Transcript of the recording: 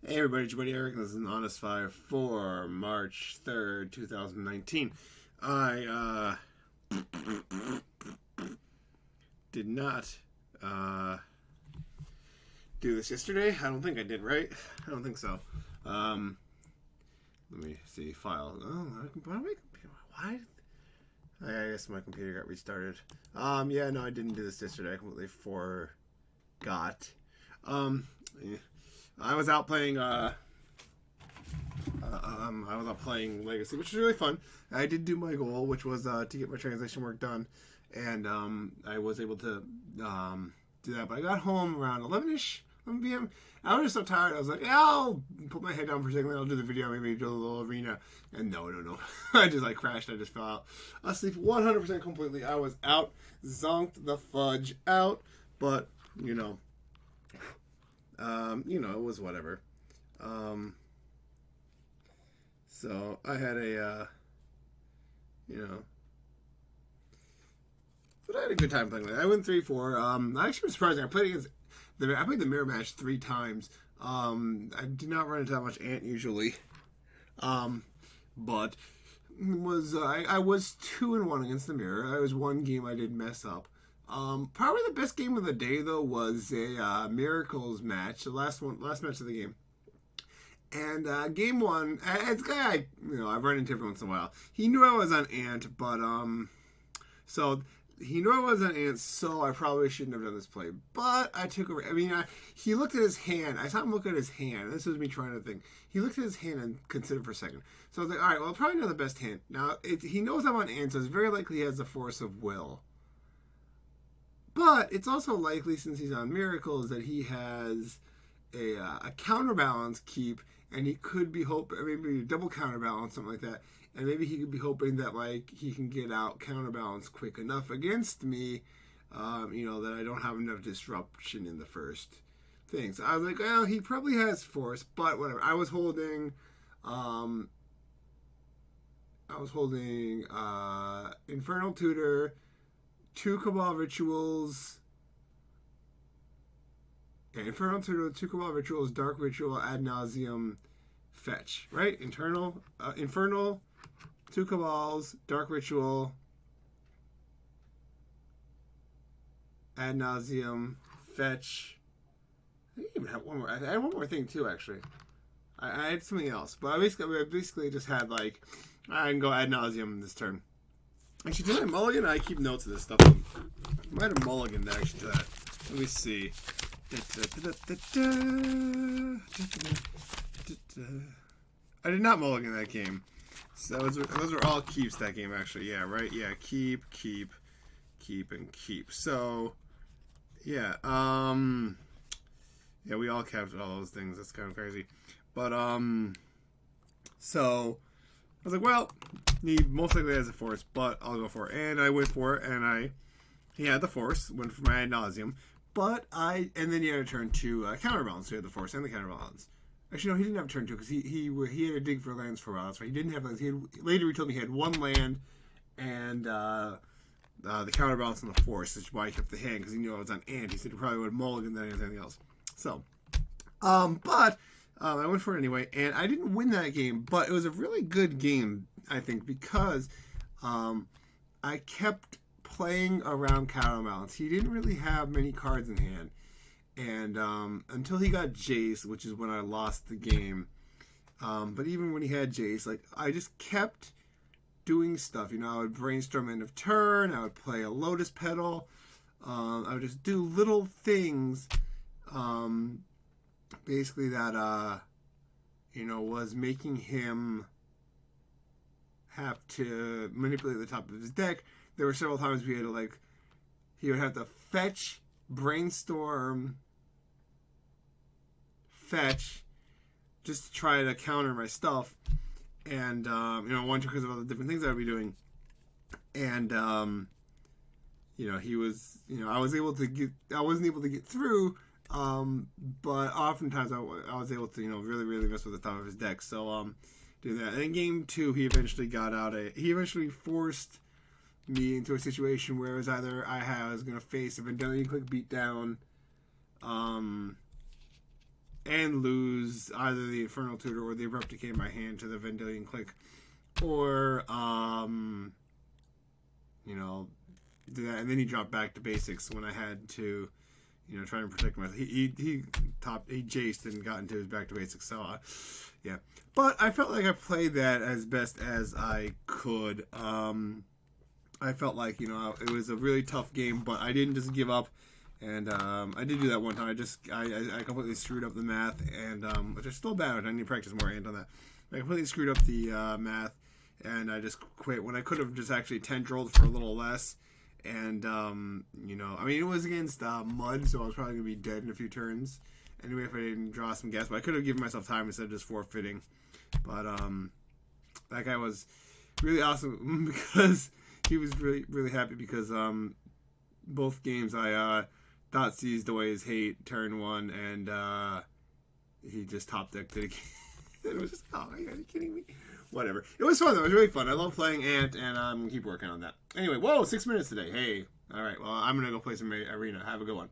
Hey everybody, it's your buddy Eric. This is an Honest Five for March 3rd, 2019. I did not uh, do this yesterday. I don't think I did, right? I don't think so. Um, Let me see. File. Oh, why? I guess my computer got restarted. Yeah, no, I didn't do this yesterday. I completely forgot. Um, yeah. I was out playing I was out playing Legacy, which was really fun. I did do my goal, which was to get my translation work done, and I was able to do that. But I got home around 11ish, 11 p.m. I was just so tired. I was like, yeah, I'll put my head down for a second. I'll do the video, maybe do a little arena. And no. I just like crashed. I just fell out asleep 100% completely. I was out, zonked the fudge out. But it was whatever. Um, so I had you know, but I had a good time playing with it. I went 3-4. I actually was surprised. I played the mirror match 3 times. I did not run into that much ant usually. But I was 2-1 against the mirror. I was one game I did mess up. Probably the best game of the day though was a miracles match, the last match of the game. And game one, it's a guy I've run into every once in a while. He knew I was on ant, but so he knew I was an ant, so I probably shouldn't have done this play. But I took a. I mean, he looked at his hand. I saw him look at his hand. This was me trying to think. He looked at his hand and considered for a second. So I was like, all right, well, probably not the best hand. Now, he knows I'm on ant, so it's very likely he has the force of will. But it's also likely, since he's on miracles, that he has a counterbalance keep, and he could be hoping maybe a double counterbalance, something like that, and maybe he could be hoping that like he can get out counterbalance quick enough against me, that I don't have enough disruption in the first thing. So I was like, well, he probably has force, but whatever. I was holding Infernal Tutor, 2 Cabal Rituals. Yeah, Infernal Tutor, 2 Cabal Rituals, Dark Ritual, Ad Nauseum, Fetch. Right? Infernal, 2 Cabals, Dark Ritual, Ad Nauseum, Fetch. I even have one more. I had one more thing too, actually. I had something else, but I basically just had like I can go Ad Nauseum this turn. Actually, did I mulligan? I keep notes of this stuff. I might have mulliganed actually to that. Let me see. I did not mulligan that game. So those were all keeps that game actually. Yeah, right. Yeah, keep, and keep. So yeah, yeah, we all kept all those things. That's kind of crazy. But so I was like, well, he most likely has a force, but I'll go for it. And I went for it, and he had the force, went for my ad nauseum. And then he had a turn to counterbalance. So he had the force and the counterbalance. Actually, no, he didn't have a turn two because he had a dig for lands for a while. That's right. He didn't have lands. Later he told me he had 1 land and the counterbalance and the force, which is why he kept the hand because he knew I was on ant. He said he probably would have mulligan than anything else. So, but I went for it anyway, and I didn't win that game, but it was a really good game, I think, because I kept playing around counterbalance. He didn't really have many cards in hand, and until he got Jace, which is when I lost the game. But even when he had Jace, like I just kept doing stuff. I would brainstorm end of turn. I would play a Lotus Petal. I would just do little things, basically that was making him have to manipulate the top of his deck. There were several times we had to he would have to brainstorm, fetch, just to try to counter my stuff. And one because of all the different things I would be doing. And he was, I wasn't able to get through. But oftentimes I was able to, really, really mess with the top of his deck. So, do that. And in game 2, he eventually forced me into a situation where it was either I was going to face a Vendilion Clique beatdown, and lose either the Infernal Tutor or the Abrupt Decay in my hand to the Vendilion Click, or you know, do that, and then he dropped back to basics when I had to, you know, try and protect myself. He jaced and got into his back to basics. So yeah, but I felt like I played that as best as I could. I felt like, you know, it was a really tough game, but I didn't just give up. And I did do that one time. I completely screwed up the math, and which is still bad. I need to practice more and on that. I completely screwed up the math, and I just quit when I could have just actually tendrilled for a little less. And you know, I mean, it was against Mud, so I was probably gonna be dead in a few turns. Anyway, if I didn't draw some gas, but I could have given myself time instead of just forfeiting. But that guy was really awesome because he was really happy because both games I thought seized away his hate turn one, and he just top decked it again. It was just, oh my god, are you kidding me? Whatever. It was fun though. It was really fun. I love playing Ant, and I'm gonna keep working on that. Anyway, whoa, 6 minutes today. Hey, all right. Well, I'm gonna go play some arena. Have a good one.